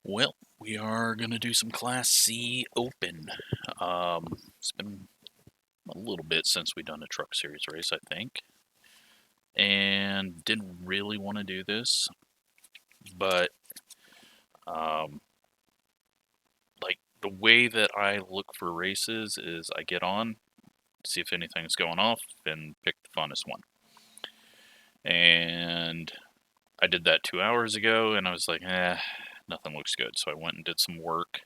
Well, we are going to do some Class C Open. It's been a little bit since we've done a Truck Series race, I think. And didn't really want to do this, but like the way that I look for races is I get on, see if anything's going off, and pick the funnest one. And I did that 2 hours ago, and I was like, nothing looks good. So I went and did some work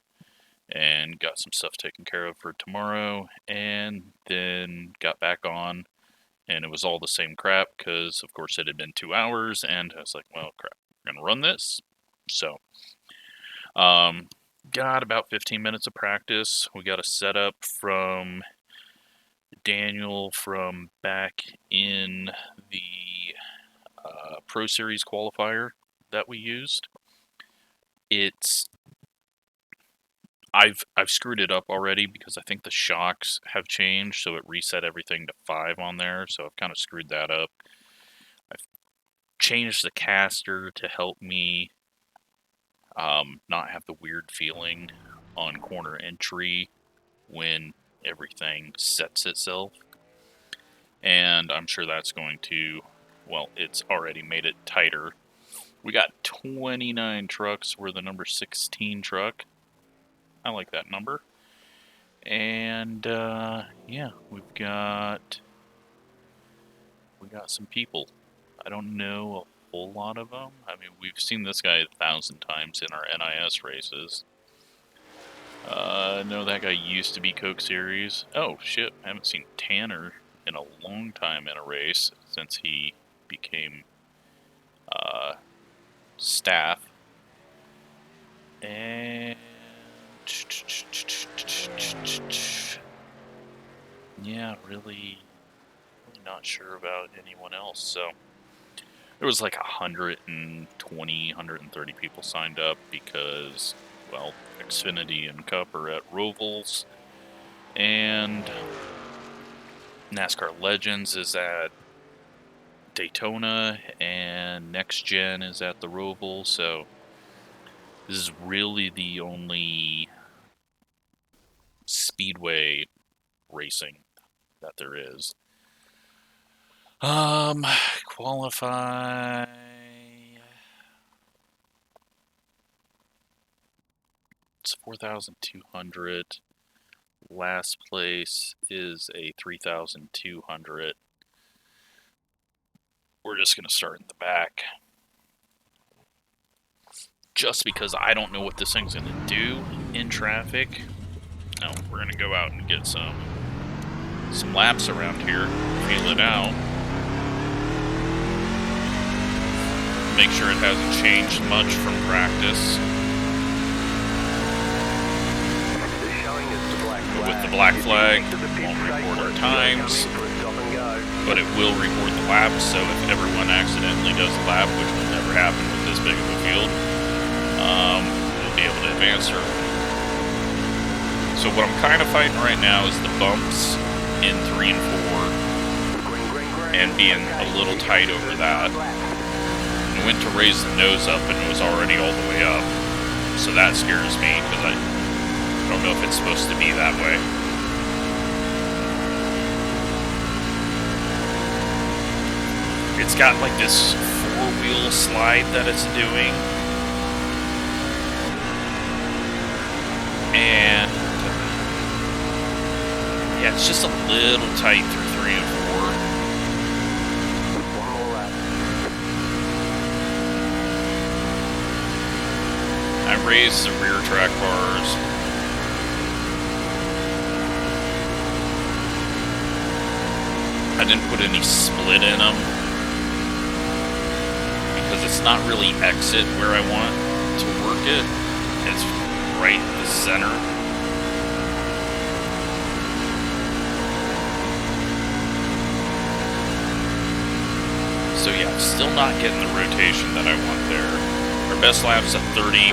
and got some stuff taken care of for tomorrow, and then got back on, and it was all the same crap because, of course, it had been 2 hours, and I was like, well, crap, I'm going to run this. So, got about 15 minutes of practice. We got a setup from Daniel from back in the Pro Series qualifier that we used. I've screwed it up already because I think the shocks have changed, so it reset everything to 5 on there, so I've kind of screwed that up. I've changed the caster to help me not have the weird feeling on corner entry when everything sets itself. And I'm sure that's going to, well, it's already made it tighter. We got 29 trucks. We're the number 16 truck. I like that number. And yeah, we got some people. I don't know a whole lot of them. I mean, we've seen this guy 1,000 times in our NIS races. No, that guy used to be Coke Series. Oh shit, I haven't seen Tanner in a long time in a race since he became staff. And yeah, really not sure about anyone else. So there was like 120, 130 people signed up because, well, Xfinity and Cup are at Roval's, and NASCAR Legends is at Daytona, and Next Gen is at the Roval. So this is really the only speedway racing that there is. Qualify. It's 4,200. Last place is a 3,200. We're just going to start in the back. Just because I don't know what this thing's going to do in traffic. Now, we're going to go out and get some laps around here. Feel it out. Make sure it hasn't changed much from practice. With the black flag, it won't record our times, but it will record the laps, so if everyone accidentally does a lap, which will never happen with this big of a field, we'll be able to advance her. So what I'm kind of fighting right now is the bumps in 3 and 4, and being a little tight over that. I went to raise the nose up, and it was already all the way up, so that scares me, because I don't know if it's supposed to be that way. It's got like this 4-wheel slide that it's doing. And yeah, it's just a little tight through 3 and 4. I raised the rear track bars. I didn't put any split in them because it's not really exit where I want to work it. It's right in the center. So yeah, I'm still not getting the rotation that I want there. Our best lap's at 30.3.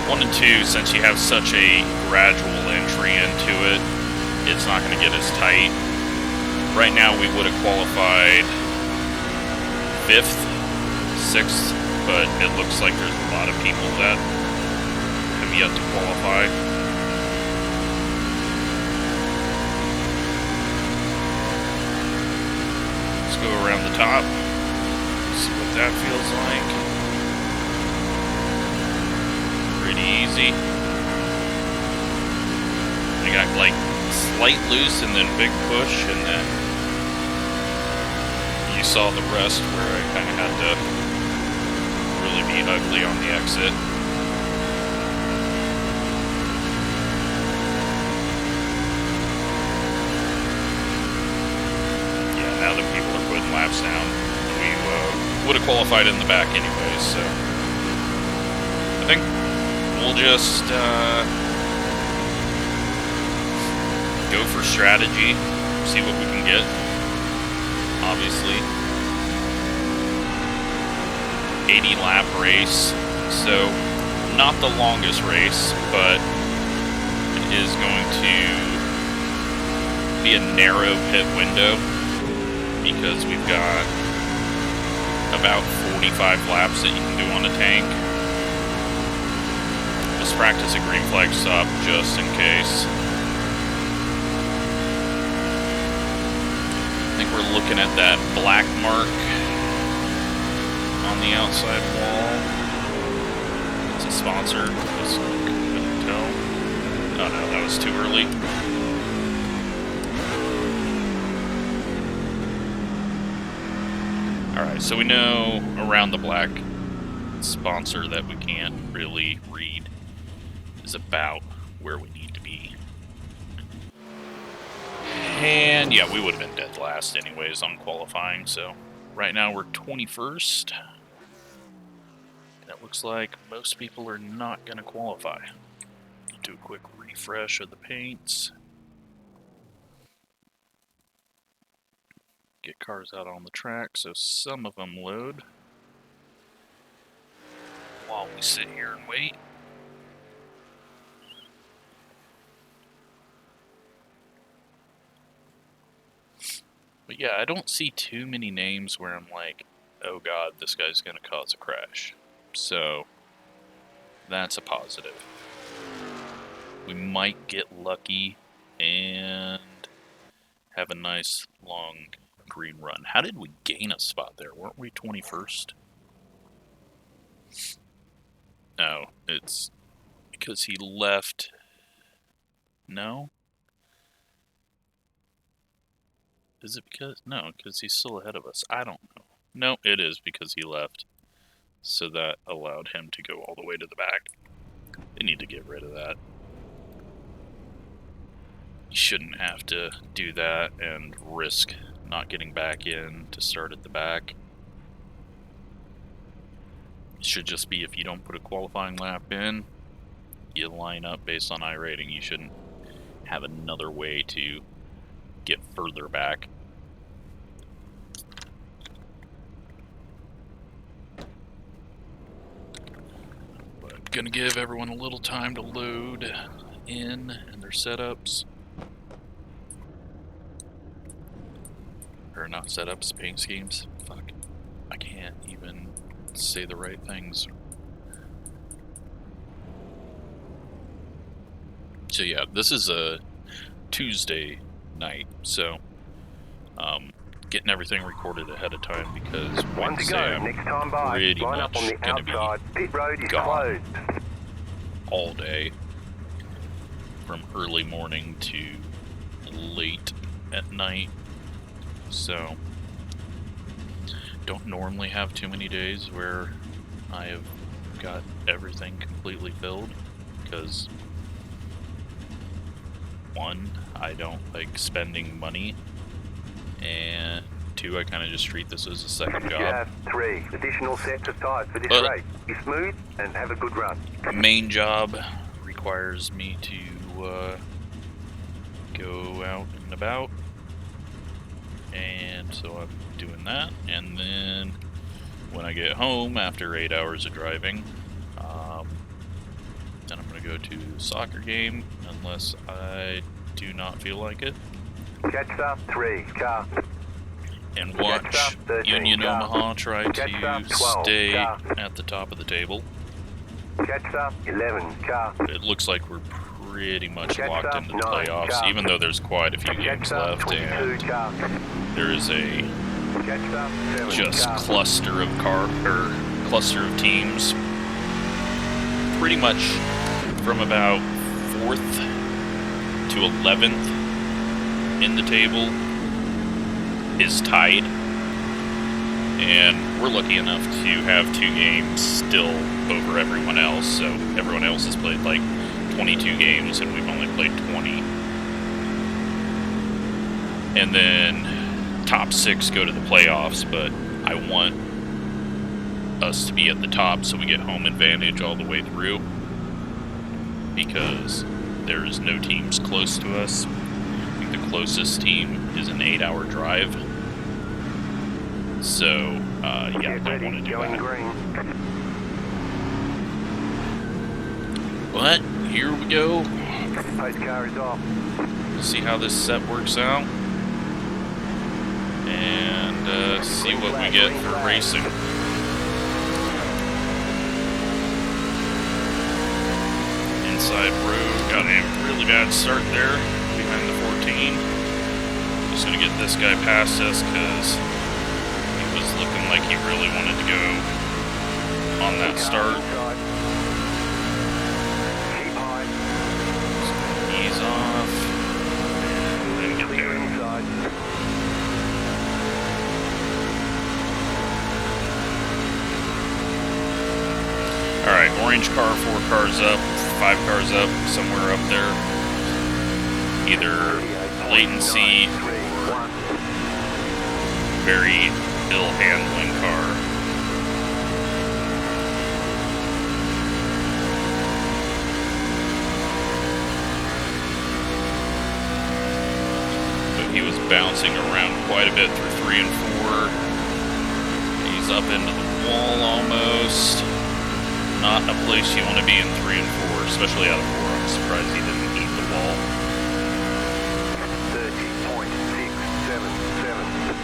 1 and 2, since you have such a gradual entry into it, it's not going to get as tight. Right now we would have qualified 5th, 6th, but it looks like there's a lot of people that have yet to qualify. Let's go around the top, see what that feels like. Pretty easy. I got like slight loose and then big push, and then you saw the rest where I kind of had to really be ugly on the exit. Yeah, now that people are putting laps down, we would have qualified in the back anyways, so I think we'll just go for strategy, see what we can get. Obviously, 80 lap race, so not the longest race, but it is going to be a narrow pit window because we've got about 45 laps that you can do on a tank. Let's practice a green flag stop just in case. I think we're looking at that black mark on the outside wall. It's a sponsor. Couldn't tell. Oh no, that was too early. Alright, so we know around the black sponsor that we can't really read is about where we need to be. And yeah, we would have been dead last anyways on qualifying, so right now we're 21st. And it looks like most people are not going to qualify. Do a quick refresh of the paints. Get cars out on the track so some of them load while we sit here and wait. But yeah, I don't see too many names where I'm like, oh god, this guy's going to cause a crash. So, that's a positive. We might get lucky and have a nice long green run. How did we gain a spot there? Weren't we 21st? No, it's because he left. No? Is it because... No, because he's still ahead of us. I don't know. No, it is because he left. So that allowed him to go all the way to the back. They need to get rid of that. You shouldn't have to do that and risk not getting back in to start at the back. It should just be if you don't put a qualifying lap in, you line up based on iRating. You shouldn't have another way to get further back. But gonna give everyone a little time to load in and their setups. Or not setups, paint schemes. Fuck. I can't even say the right things. So yeah, this is a Tuesday night, so getting everything recorded ahead of time because Wednesday I'm pretty much gonna be gone all day, from early morning to late at night. So don't normally have too many days where I have got everything completely filled because one, I don't like spending money, and two, I kind of just treat this as a second job. You have 3 additional sets of tires for this race. Be smooth and have a good run. Main job requires me to go out and about, and so I'm doing that. And then when I get home after 8 hours of driving, then I'm going to go to a soccer game unless I do not feel like it. Jetstar 3, car. And watch Jetstar 13, Union car. Omaha try Jetstar to 12, stay car. at the top of the table. Jetstar 11, car. It looks like we're pretty much locked Jetstar into the 9, playoffs, car. even though there's quite a few games Jetstar left, 22, and car. there is a Jetstar 7, just car. cluster of teams, pretty much from about 4th to 11th in the table is tied, and we're lucky enough to have 2 games still over everyone else, so everyone else has played like 22 games and we've only played 20. And then top 6 go to the playoffs, but I want us to be at the top so we get home advantage all the way through, because there's no teams close to us. I think the closest team is an 8-hour drive. So, yeah, I don't want to do Going that. green. But, here we go. Pace car is off. See how this set works out. And, see what we get for racing. Inside road, got a really bad start there, behind the 14. Just gonna get this guy past us, because he was looking like he really wanted to go on that start. Keep high. Ease off, and then get Clear down. inside. Alright, orange car, 4 cars up, 5 cars up, somewhere up there. Either latency, very ill handling car. But he was bouncing around quite a bit through 3 and 4. He's up into the wall almost. Not a place you want to be in 3 and 4, especially out of 4. I'm surprised he didn't eat the wall. 30.677.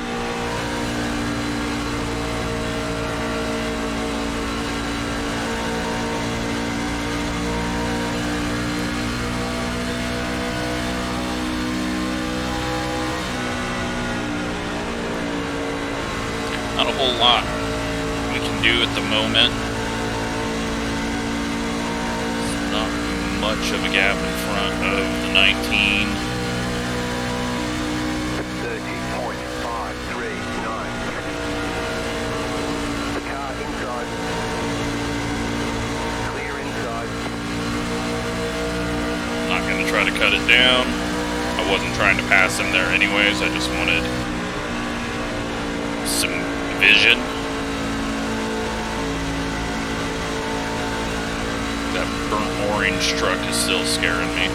Not a whole lot we can do at the moment. Not much of a gap in front of the 19. 30.539. The car inside. Clear inside. Not going to try to cut it down. I wasn't trying to pass him there anyways. I just wanted some vision. That burnt orange truck is still scaring me.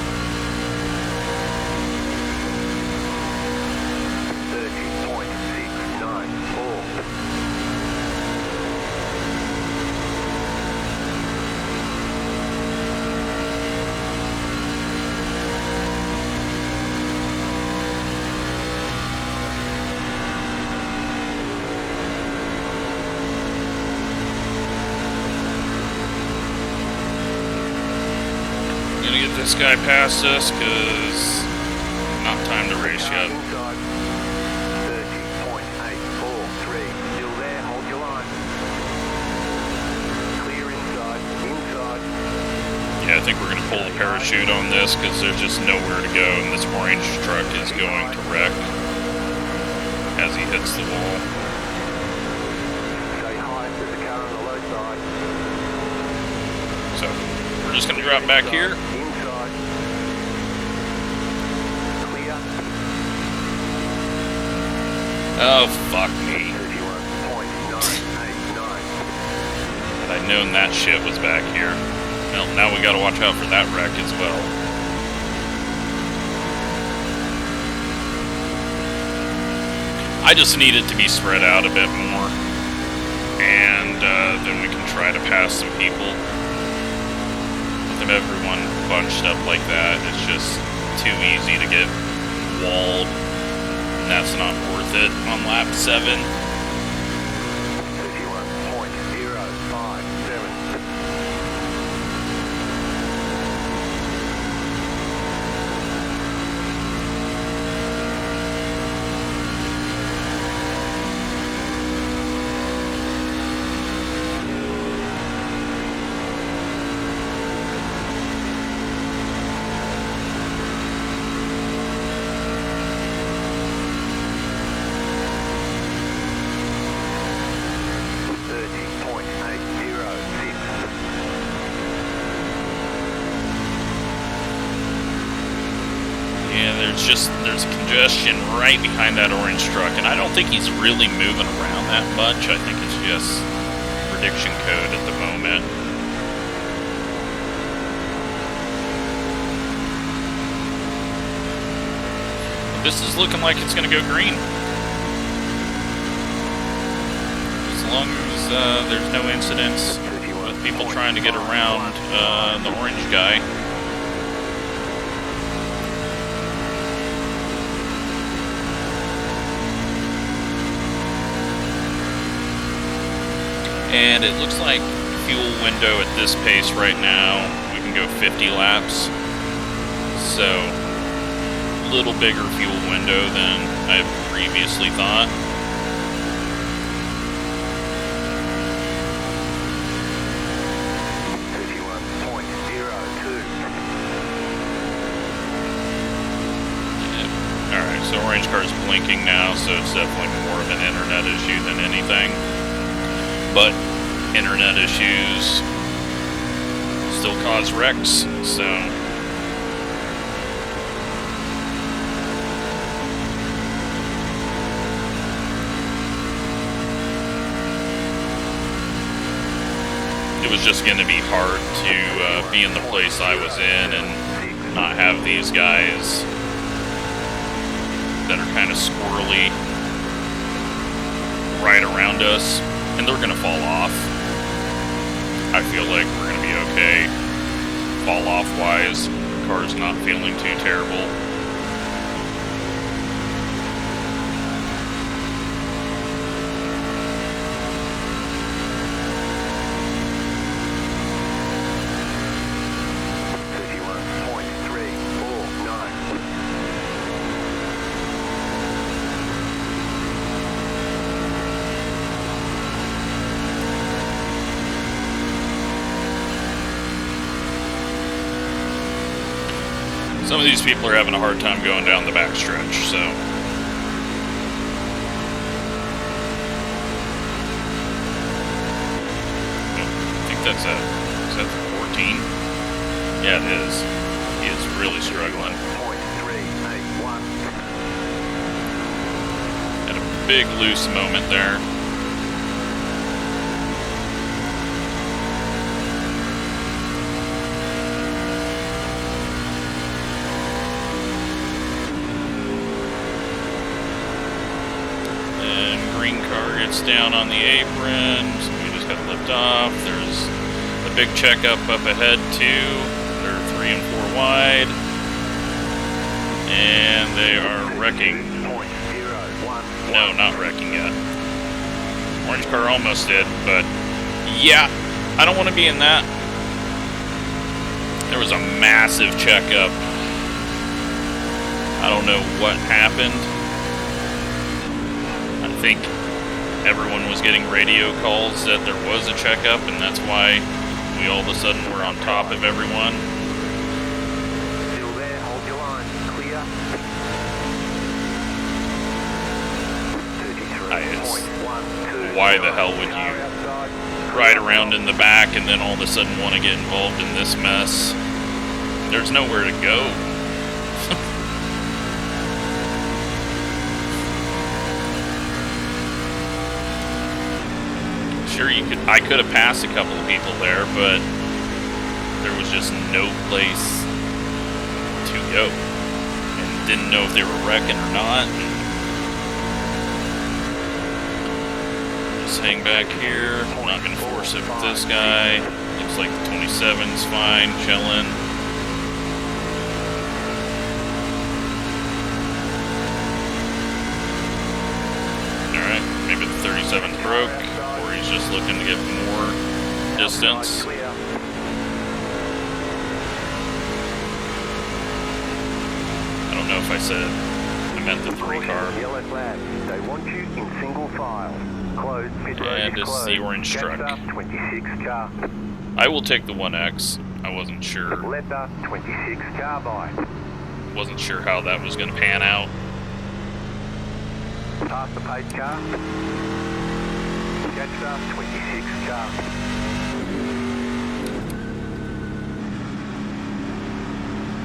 30.694. Gonna get this guy past us, cause not time to race yet. Inside. 30.843. Still there, hold your line. Clear inside. Inside. Yeah, I think we're gonna pull the parachute on this, cause there's just nowhere to go, and this orange truck is going to wreck as he hits the wall. Stay high, there's a car on the low side. So we're just gonna drop back here. Inside. Clear. Oh, fuck me. 31.989. Had I known that shit was back here. Well, now we gotta watch out for that wreck as well. I just need it to be spread out a bit more. And then we can try to pass some people. With everyone bunched up like that, it's just too easy to get walled And that's not worth it on lap 7. 31.057. There's congestion right behind that orange truck, and I don't think he's really moving around that much. I think it's just prediction code at the moment. This is looking like it's going to go green. As long as there's no incidents with people trying to get around the orange guy. And it looks like fuel window at this pace right now, we can go 50 laps. So, a little bigger fuel window than I previously thought. Alright, so orange car's blinking now, so it's definitely more of an internet issue than anything. But internet issues still cause wrecks, so it was just going to be hard to be in the place I was in and not have these guys that are kind of squirrely right around us. And they're gonna fall off. I feel like we're gonna be okay. Fall off wise, the car's not feeling too terrible. Some of these people are having a hard time going down the backstretch, so. I think that's is that 14? Yeah, it is. He is really struggling. Had a big loose moment there. Down on the apron, so we just got to lift off. There's a big checkup up ahead too. They're 3 and 4 wide, and they are wrecking. No, not wrecking yet. Orange car almost did, but yeah, I don't want to be in that. There was a massive checkup. I don't know what happened. I think everyone was getting radio calls that there was a checkup, and that's why we all of a sudden were on top of everyone. Still there, hold your line, clear. Why the hell would you ride around in the back and then all of a sudden want to get involved in this mess? There's nowhere to go. Sure, I could have passed a couple of people there, but there was just no place to go. And didn't know if they were wrecking or not. Just hang back here. I'm not going to force it with this guy. Looks like the 27's fine, chilling. broke, or he's just looking to get more distance. Clear. I don't know if I said I meant the 3 car. Yellow flag. They want you in single file. Closed. Pit road And is it's closed. the orange truck. Jetstar 26 car. I will take the 1X. I wasn't sure. Leather 26 carbide. Wasn't sure how that was going to pan out. Past the paid car. Jetstar 26 car.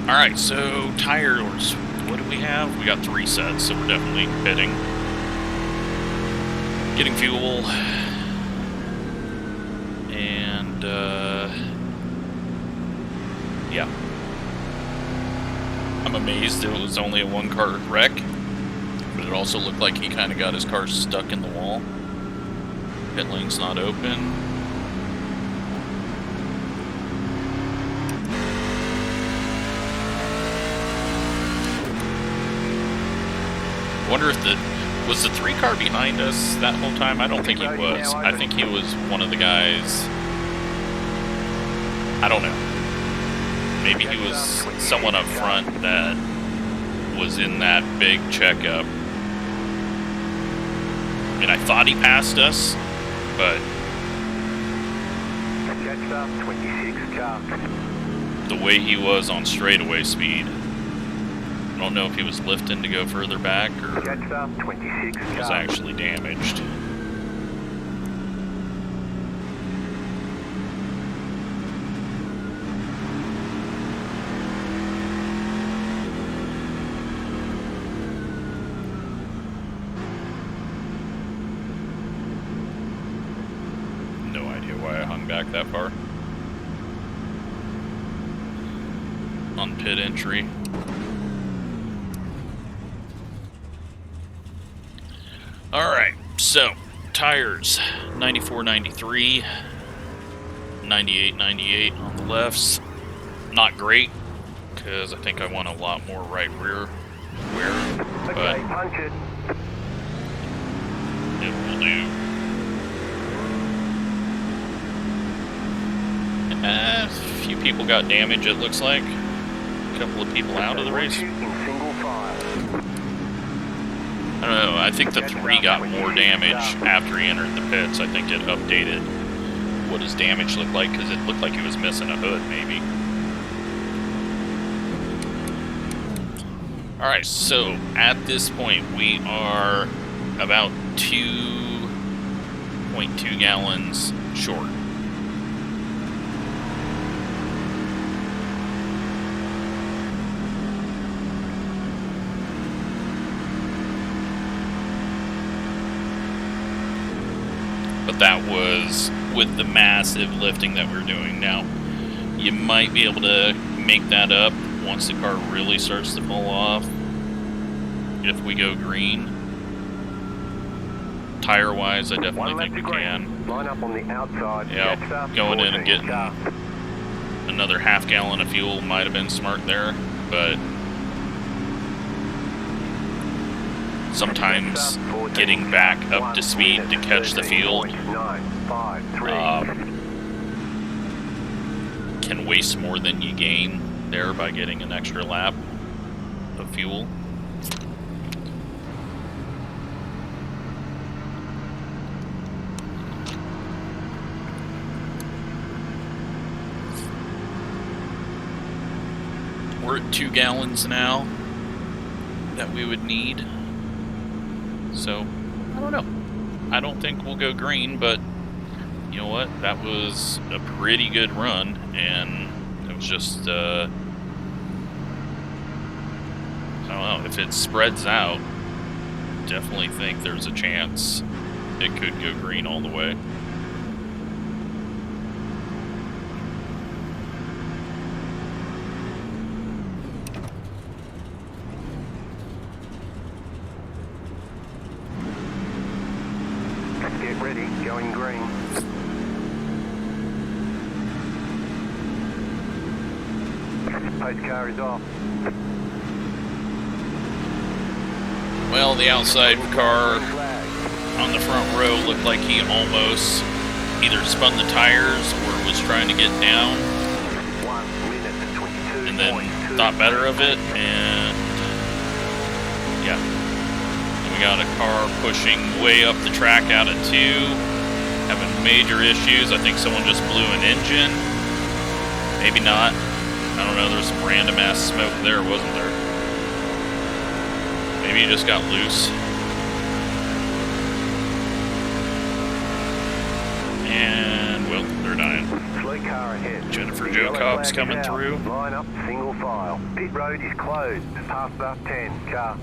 Alright, so tires. What do we have? We got 3 sets, so we're definitely pitting. Getting fuel. And, yeah. I'm amazed it was only a 1-car wreck, but it also looked like he kind of got his car stuck in the wall. Pit lane's not open. Wonder if was the 3 car behind us that whole time? I don't think he was. I think he was one of the guys. I don't know. Maybe he was someone up front that was in that big checkup. I mean, I thought he passed us, but Jetstar 26 car. the way he was on straightaway speed, I don't know if he was lifting to go further back or Jetstar 26 car. was actually damaged. No idea why I hung back that far. On pit entry. Alright, so tires 94, 93, 98, 98 on the lefts. Not great, because I think I want a lot more right rear wear, but Okay, punch it. it will do. A few people got damage, it looks like. A couple of people out of the race. They want you in single file. I don't know, I think the 3 got more damage after he entered the pits. I think it updated what his damage looked like, because it looked like he was missing a hood, maybe. Alright, so at this point we are about 2.2 gallons short. But that was with the massive lifting that we're doing. Now, you might be able to make that up once the car really starts to fall off, if we go green. Tire-wise, I definitely think we can. Line up on the outside. Yeah, Jetstar going in and 14 getting car. another half gallon of fuel might have been smart there, but sometimes getting back up to speed to catch the field can waste more than you gain there by getting an extra lap of fuel. We're at 2 gallons now that we would need. So, I don't know. I don't think we'll go green, but you know what? That was a pretty good run, and it was just, I don't know, if it spreads out, definitely think there's a chance it could go green all the way. Get ready, going green. Pace car is off. Well, the outside car on the front row Sparco looked like he almost either spun the tires or was trying to get down, 1 minute 22. and then thought better of it, and yeah. And we got a car pushing way up the track out of 2, having major issues. I think someone just blew an engine. Maybe not. I don't know, there's some random ass smoke there, wasn't there? Maybe he just got loose. And, well, they're dying. Fleet car ahead. Jennifer Joe Cobb's coming through. Line up, single file. Pit road is closed. Past the 10 car.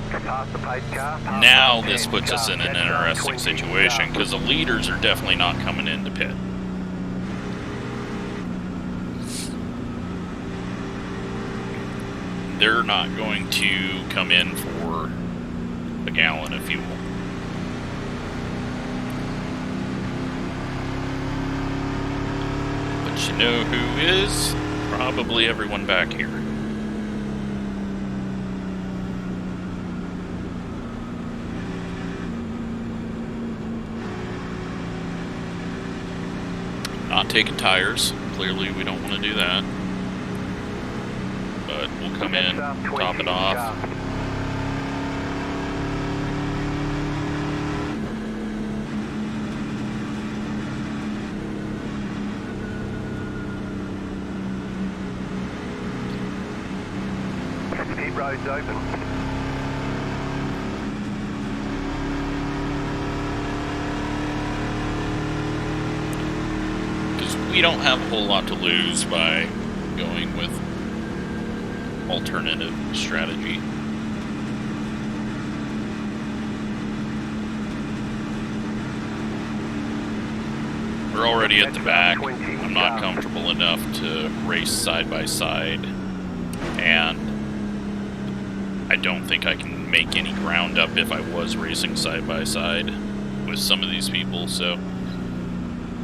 Past the pace car. Now this puts us in an interesting situation because the leaders are definitely not coming into pit. They're not going to come in for a gallon of fuel. But you know who is? Probably everyone back here. Not taking tires. Clearly we don't want to do that. But we'll come in, top it off. Pit road's open. Because we don't have a whole lot to lose by going with alternative strategy. We're already at the back. I'm not comfortable enough to race side by side, and I don't think I can make any ground up if I was racing side by side with some of these people, so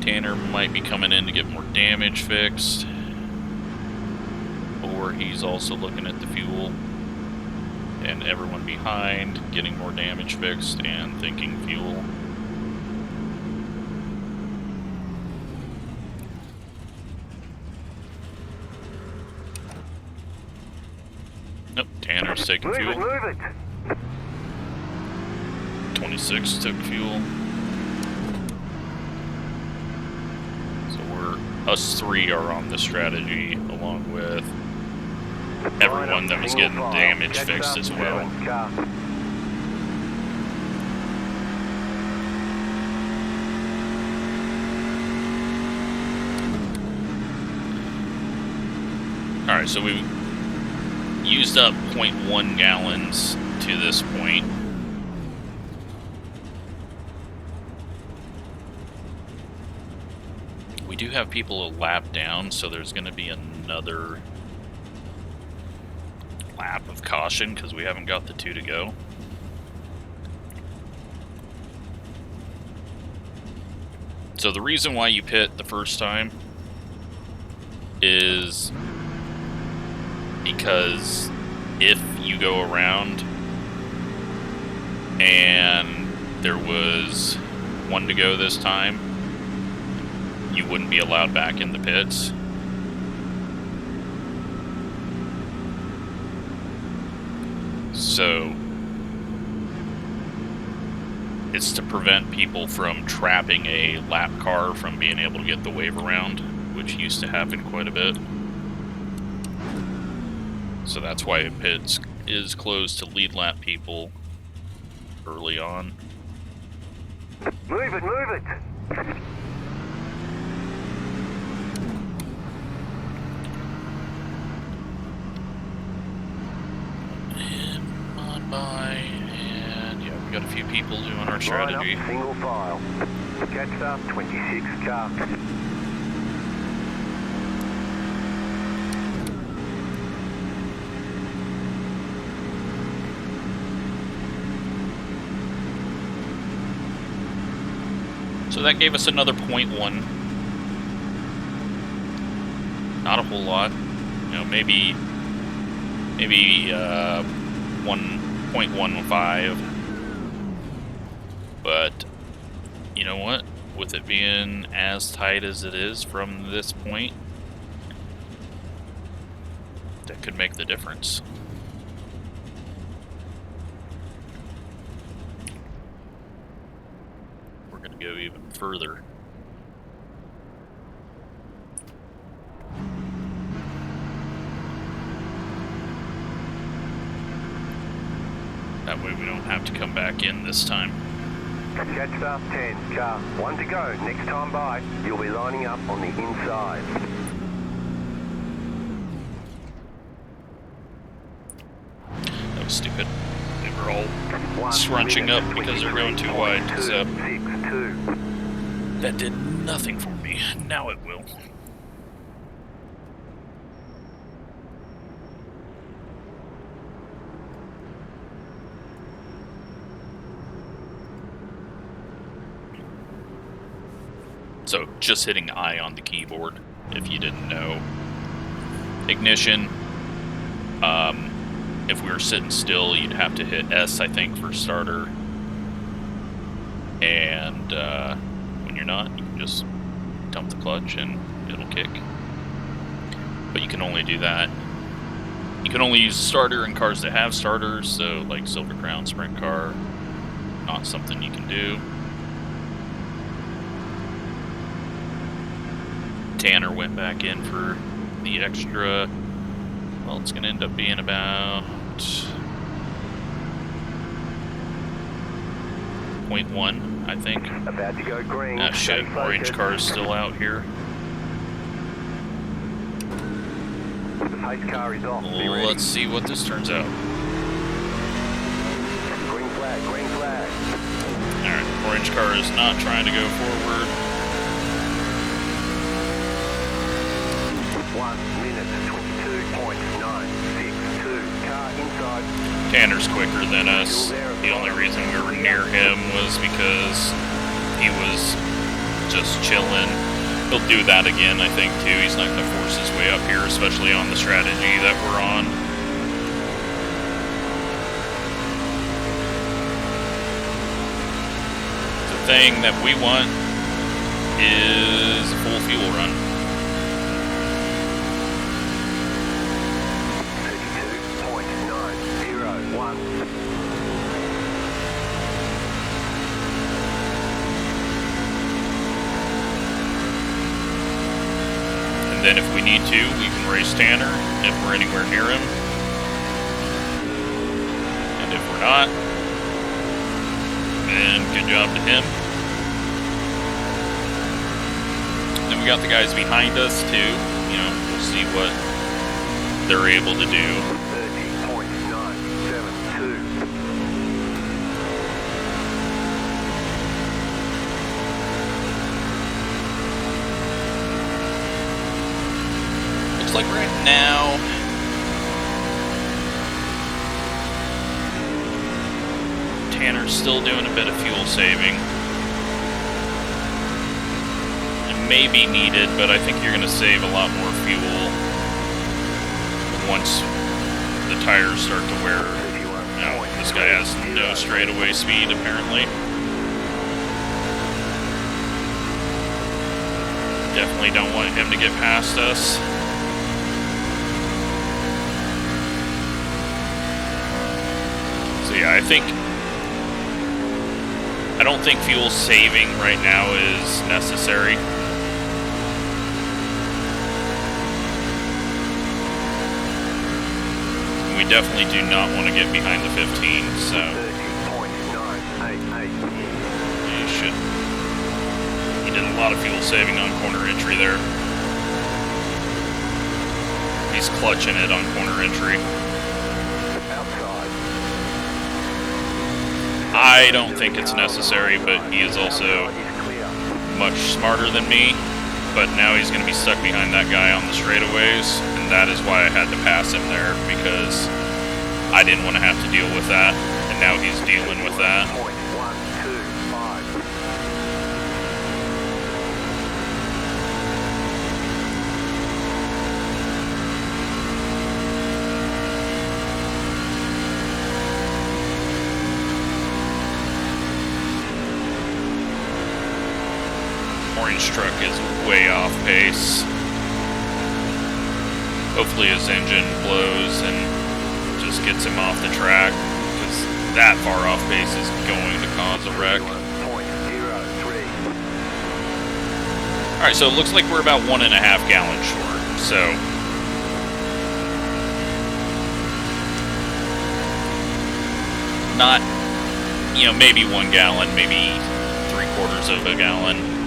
Tanner might be coming in to get more damage fixed. Or he's also looking at the fuel, and everyone behind getting more damage fixed and thinking fuel. Nope, Tanner's taking fuel. Move it. 26 took fuel. So us 3 are on the strategy along with everyone that was getting damage fixed as well. Alright, so we used up 0.1 gallons to this point. We do have people a lap down, so there's going to be another lap of caution because we haven't got the 2 to go. So the reason why you pit the first time is because if you go around and there was 1 to go this time, you wouldn't be allowed back in the pits. So it's to prevent people from trapping a lap car from being able to get the wave around, which used to happen quite a bit. So that's why pits is closed to lead lap people early on. Move it, move it. And on by, and yeah, we got a few people doing our strategy. Line up, single file. Catch up, 26 car. So that gave us another 0.1. Not a whole lot. You know, maybe maybe 1.15. But you know what? With it being as tight as it is from this point, that could make the difference. We're going to go even further. That way we don't have to come back in this time. Jetstar 10, car 1 to go. Next time by, you'll be lining up on the inside. That was stupid. They were all scrunching up because they're going too wide. So that did nothing for me. Now it will. So just hitting I on the keyboard, if you didn't know. Ignition. If we were sitting still, you'd have to hit S, I think, for starter. And when you're not, you can just dump the clutch and it'll kick. But you can only do that. You can only use starter in cars that have starters, so like Silver Crown Sprint Car, not something you can do. Tanner went back in for the extra. Well, it's going to end up being about 0.1, I think. About to go green. Ah, shit. Orange car is still out here. The pace car is off. Be ready. Let's see what this turns out. Green flag, green flag. Alright, orange car is not trying to go forward. 1 minute 22.962. Car inside. Tanner's quicker than us. The only reason we were near him was because he was just chilling. He'll do that again, I think, too. He's not going to force his way up here, especially on the strategy that we're on. The thing that we want is a full fuel run. 32.901. And then if we need to, we can race Tanner if we're anywhere near him. And if we're not, then good job to him. Then we got the guys behind us too. You know, we'll see what they're able to do. 30.972. Looks like right now, Tanner's still doing a bit of fuel saving. It may be needed, but I think you're going to save a lot more fuel once the tires start to wear. Now, this guy has no straightaway speed, apparently. Definitely don't want him to get past us. So yeah, I don't think fuel saving right now is necessary. We definitely do not want to get behind the 15, so 30.988. he did a lot of fuel saving on corner entry there. He's clutching it on corner entry. Outside. I don't think it's necessary, but he is also much smarter than me. But now he's going to be stuck behind that guy on the straightaways, and that is why I had to pass him there, because I didn't want to have to deal with that, and now he's dealing with that. 0.125. orange truck is way off pace. Hopefully his engine blows and just gets him off the track, because that far off pace is going to cause a wreck. Alright, so it looks like we're about 1.5 gallons short, so not, you know, maybe 1 gallon, maybe 3/4 of a gallon.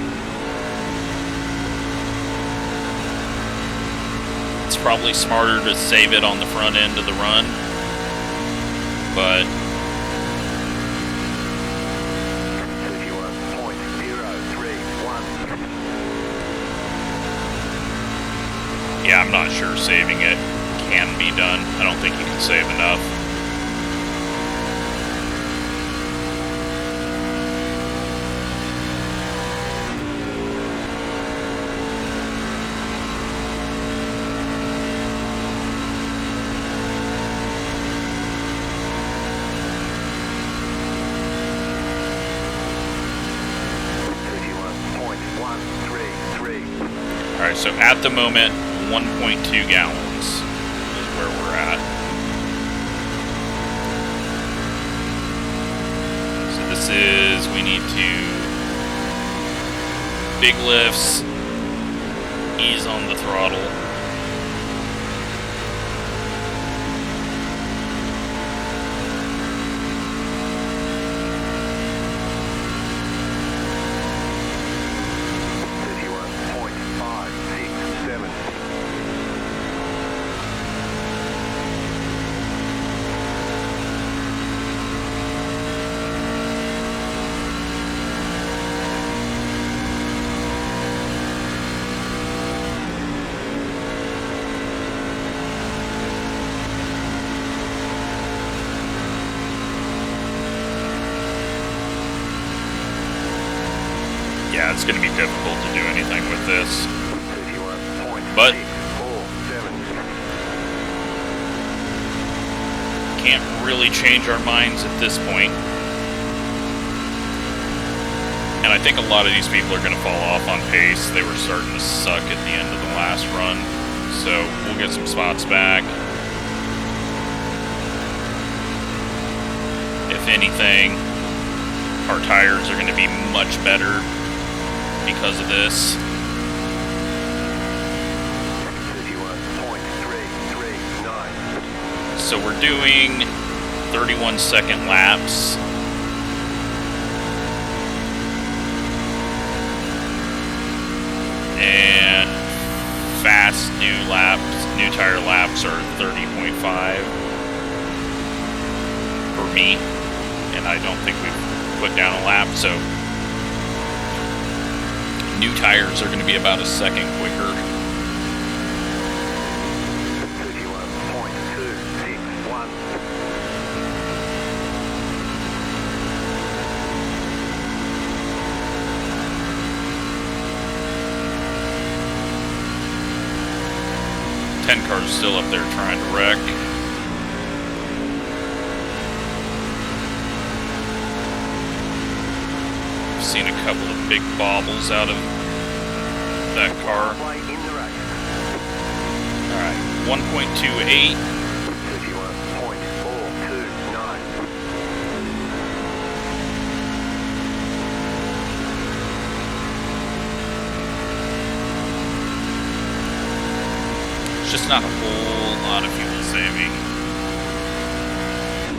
It's probably smarter to save it on the front end of the run, but 51.031. yeah, I'm not sure saving it can be done. I don't think you can save enough. Alright, so at the moment, 1.2 gallons is where we're at. So this is, we need to big lifts, ease on the throttle. Yeah, it's going to be difficult to do anything with this. But can't really change our minds at this point. And I think a lot of these people are going to fall off on pace. They were starting to suck at the end of the last run. So we'll get some spots back. If anything, our tires are going to be much better because of this. 31.339. So we're doing 31-second laps. And fast new tire laps are 30.5 for me. And I don't think we've put down a lap, so new tires are going to be about a second quicker. 31.261. Ten cars still up there trying to wreck. Seen a couple of big bobbles out of that car. Alright, 1.28. 31.429. It's just not a whole lot of fuel saving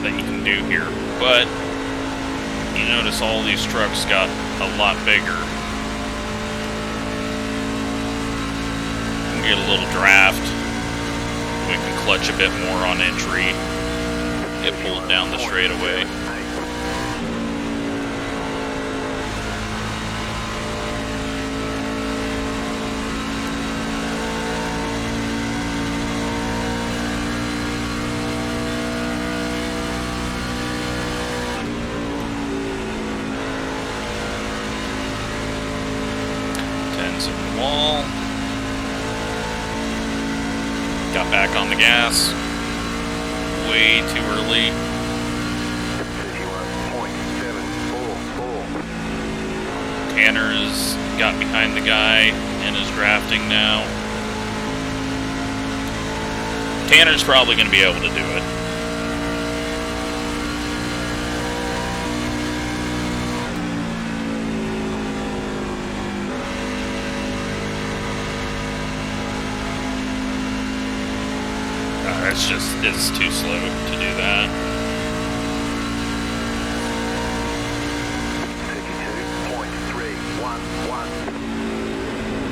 that you can do here, but you notice all these trucks got a lot bigger. We can get a little draft. We can clutch a bit more on entry. Get pulled down the straightaway. Wall. Got back on the gas way too early. 31.744. Tanner's got behind the guy and is drafting now. Tanner's probably going to be able to do it. It's too slow to do that. 32.311.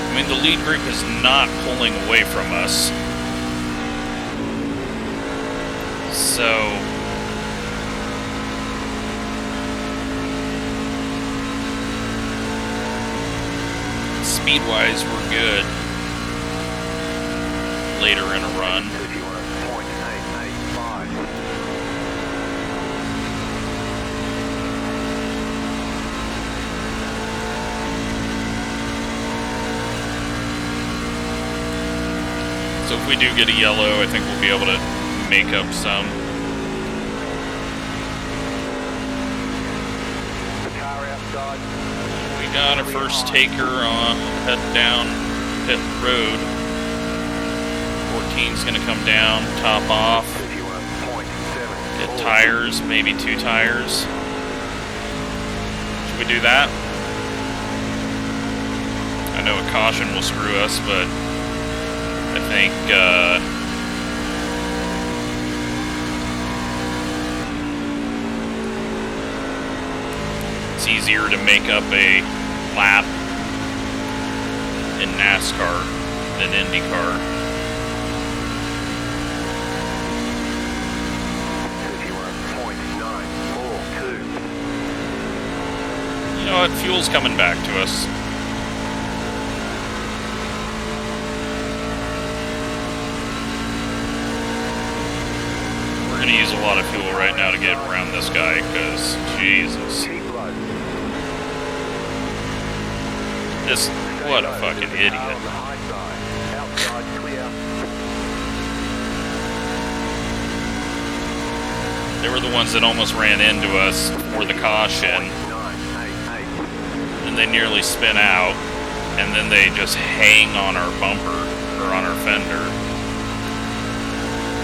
I mean, the lead group is not pulling away from us. So... speed-wise, we're good. Later in a run. 31.885. So if we do get a yellow, I think we'll be able to make up some. The car outside. We got our first taker on heading down pit road. 14's gonna come down, top off. 31.7. Get tires, maybe 2 tires. Should we do that? I know a caution will screw us, but I think it's easier to make up a lap in NASCAR than IndyCar. 31.942. You know what? Fuel's coming back to us. We're going to use a lot of fuel right now to get around this guy, because, Jesus. This, what a fucking idiot. Outside clear. They were the ones that almost ran into us for the caution, 988. and they nearly spin out, and then they just hang on our bumper, or on our fender.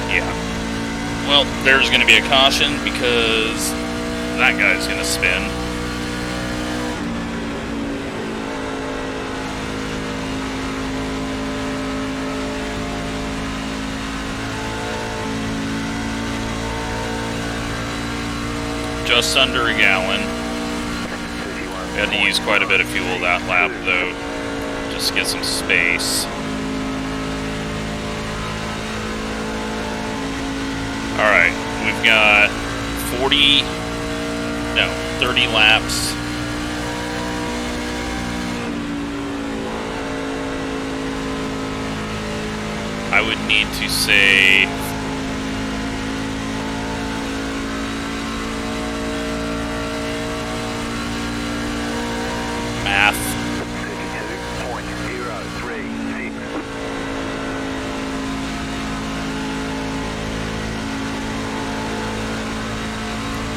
Yeah. Well, there's going to be a caution, because that guy's going to spin. Just under a gallon. We had to use quite a bit of fuel that lap, though, just to get some space. Alright, we've got 30 laps. I would need to say... math.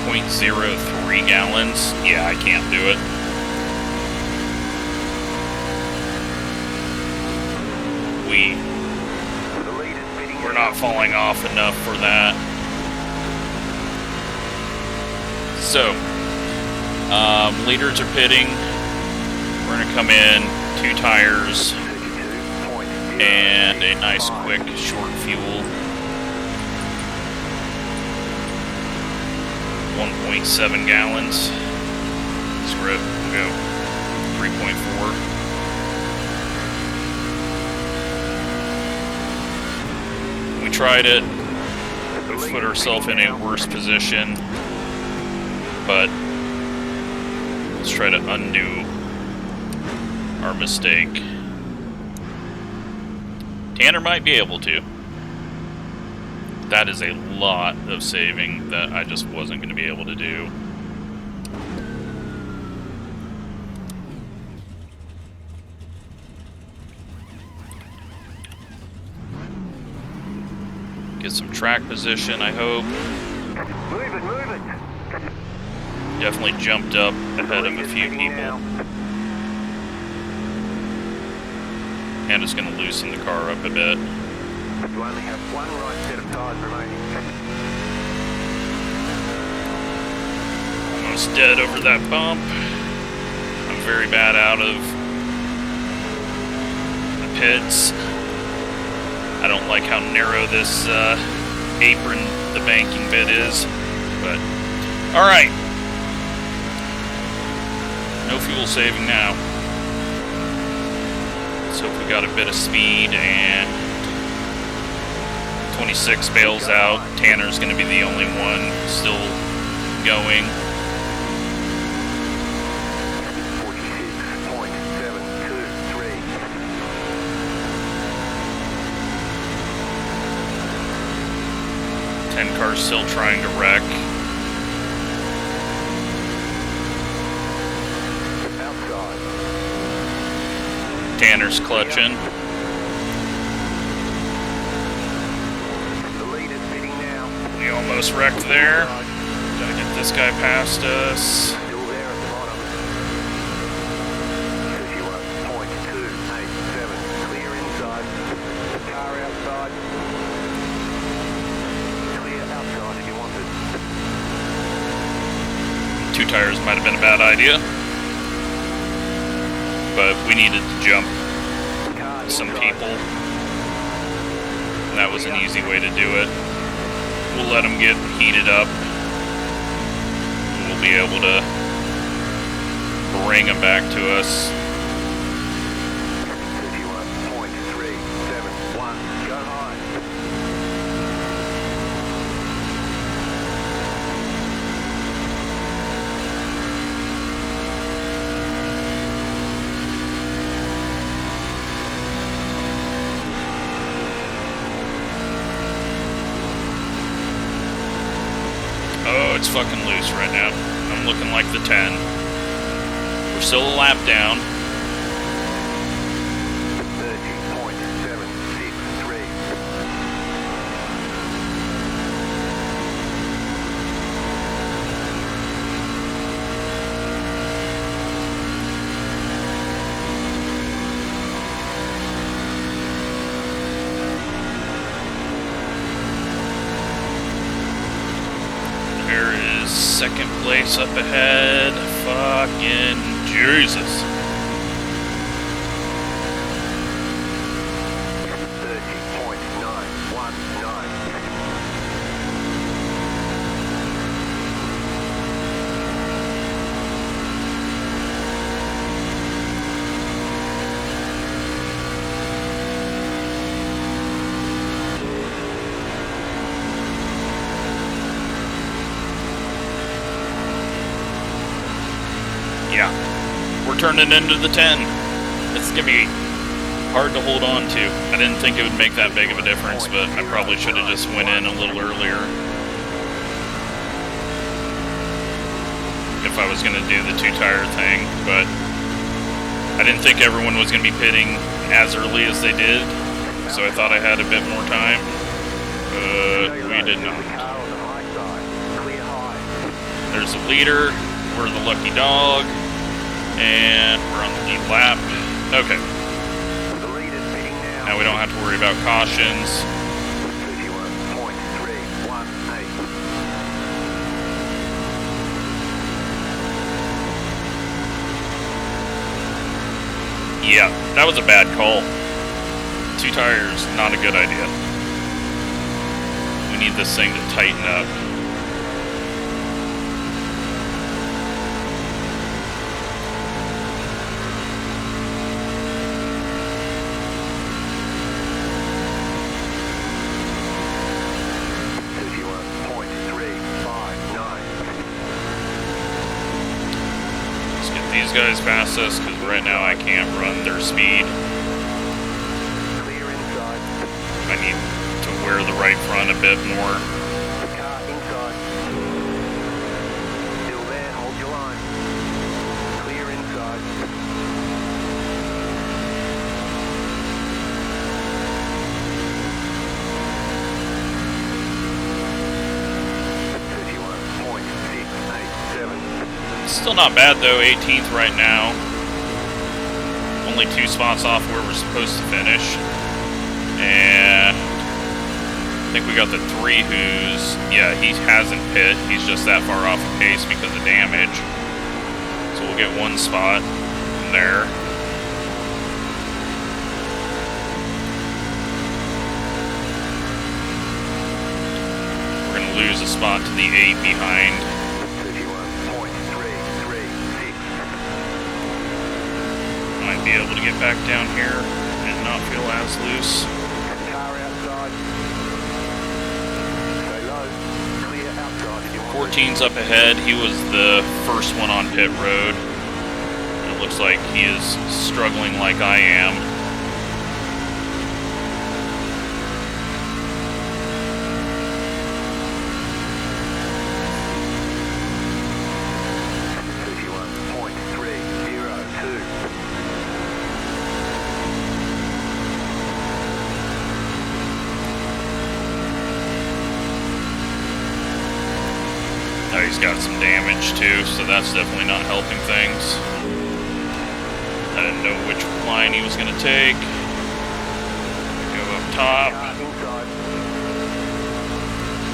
32.036. 0.03 gallons. Yeah, I can't do it. We're not falling off enough for that. So, leaders are pitting. We're gonna come in, 2 tires, and a nice quick short fuel. 1.7 gallons. Screw it, we'll go 3.4. tried it. We put ourselves in a worse position. But let's try to undo our mistake. Tanner might be able to. That is a lot of saving that I just wasn't going to be able to do. Get some track position, I hope. Move it. Definitely jumped up ahead of a few people. And it's going to loosen the car up a bit. You only have one right set of tyres remaining. Almost dead over that bump. I'm very bad out of the pits. I don't like how narrow this apron, the banking bit is. But, alright. No fuel saving now. So if we got a bit of speed and 26 bails out, Tanner's going to be the only one still going. 10 cars still trying to wreck. Tanner's clutching. We almost wrecked there. Gotta get this guy past us. Two tires might have been a bad idea, but we needed to jump some people, and that was an easy way to do it. We'll let them get heated up, and we'll be able to bring them back to us. 31.371, go high. It's fucking loose right now. I'm looking like the 10. We're still a lap down. 30.763. Second place up ahead. Fucking Jesus. 30.919. Yeah, we're turning into the 10. It's gonna be hard to hold on to. I didn't think it would make that big of a difference, but I probably should have just went in a little earlier if I was gonna do the two-tire thing, but I didn't think everyone was gonna be pitting as early as they did, so I thought I had a bit more time, but we did not. There's the leader. We're the lucky dog, and we're on the lead lap. Okay. Now we don't have to worry about cautions. 31.318. Yeah, that was a bad call. Two tires, not a good idea. We need this thing to tighten up. these guys past us, because right now I can't run their speed. Clear inside. I need to wear the right front a bit more. Car inside. Still there, hold your line. Clear inside. Still not bad though, 18th right now. Only 2 spots off where we're supposed to finish. And I think we got the 3 who's, yeah, he hasn't pit. He's just that far off the pace because of damage. So we'll get 1 spot there. We're going to lose a spot to the 8 behind. Might be able to get back down here and not feel as loose. Car outside. Stay low. Clear outside. 14's up ahead. He was the first one on pit road. It looks like he is struggling like I am. He's got some damage too, so that's definitely not helping things. I didn't know which line he was going to take. Go up top.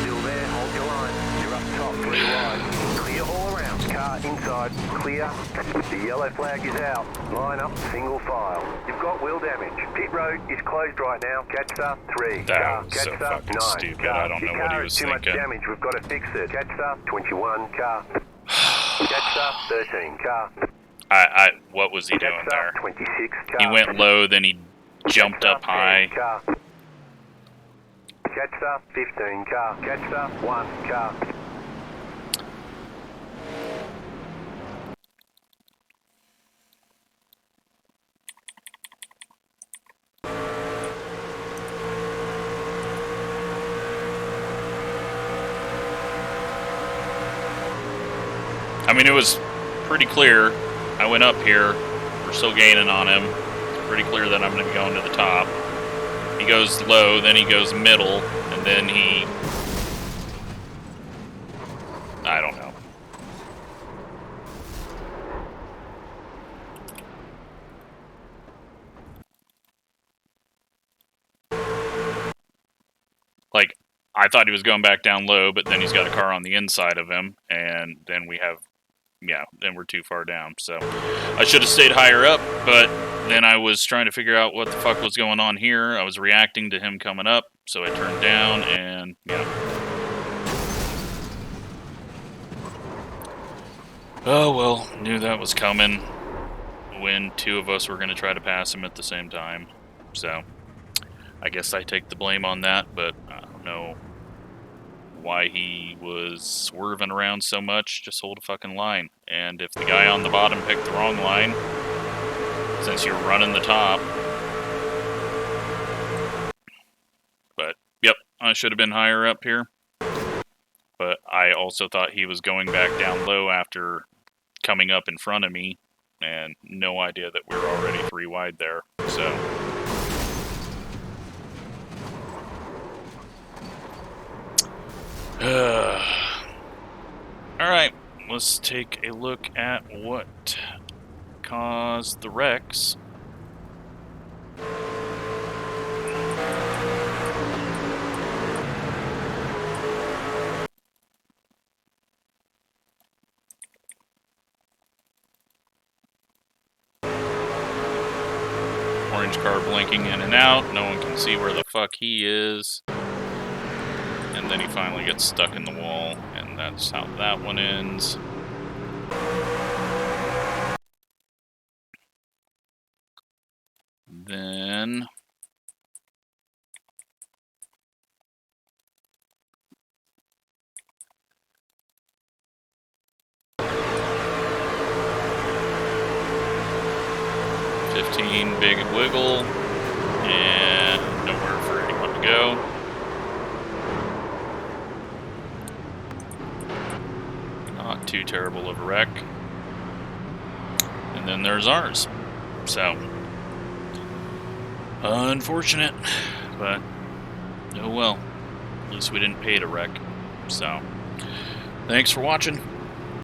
Still there, hold your line. You're up top, 3 wide. Clear all around. Car inside, clear. The yellow flag is out. Line up, single file. You've got wheel damage. Pit road is closed right now. Catch up, 3. That car, was catch so up, fucking 9. stupid. I don't know what he was too thinking. Much damage. We've got to fix it. Catch up, 21. Car. Catch up, 13. Car. What was he doing there? 26. Car. He went low, then he jumped up high. Car. Catch up, 15. Car. Catch up, 1. Car. I mean, it was pretty clear. I went up here. We're still gaining on him. It's pretty clear that I'm going to be going to the top. He goes low, then he goes middle, and then he... I don't know. Like, I thought he was going back down low, but then he's got a car on the inside of him, and then we have... Yeah, then we're too far down, so I should have stayed higher up, but then I was trying to figure out what the fuck was going on here. I was reacting to him coming up, so I turned down, and yeah. Oh, well, knew that was coming when 2 of us were going to try to pass him at the same time, so I guess I take the blame on that, but I don't know why he was swerving around so much. Just hold a fucking line. And if the guy on the bottom picked the wrong line, since you're running the top. But, yep, I should have been higher up here. But I also thought he was going back down low after coming up in front of me. And no idea that we were already 3 wide there. So... Alright, let's take a look at what caused the wrecks. Orange car blinking in and out, no one can see where the fuck he is. And then he finally gets stuck in the wall, and that's how that one ends. Then... routine big wiggle, and nowhere for anyone to go. Not too terrible of a wreck. And then there's ours. So, unfortunate, but oh well. At least we didn't pay to wreck. So, thanks for watching.